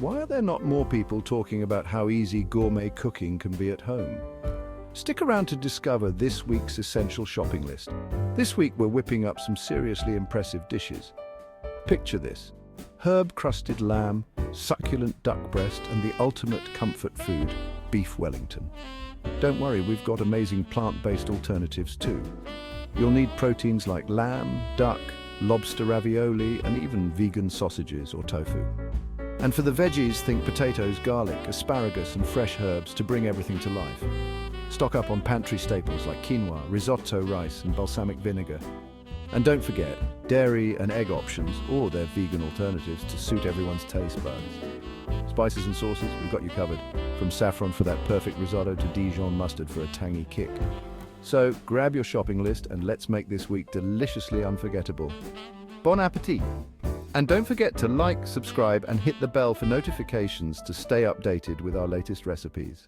Why are there not more people talking about how easy gourmet cooking can be at home? Stick around to discover this week's essential shopping list. This week we're whipping up some seriously impressive dishes. Picture this: herb-crusted lamb, succulent duck breast, and the ultimate comfort food, beef Wellington. Don't worry, we've got amazing plant-based alternatives too. You'll need proteins like lamb, duck, lobster ravioli, and even vegan sausages or tofu. And for the veggies, think potatoes, garlic, asparagus, and fresh herbs to bring everything to life. Stock up on pantry staples like quinoa, risotto rice, and balsamic vinegar. And don't forget, dairy and egg options, or their vegan alternatives to suit everyone's taste buds. Spices and sauces, we've got you covered. From saffron for that perfect risotto to Dijon mustard for a tangy kick. So grab your shopping list and let's make this week deliciously unforgettable. Bon appetit! And don't forget to like, subscribe, and hit the bell for notifications to stay updated with our latest recipes.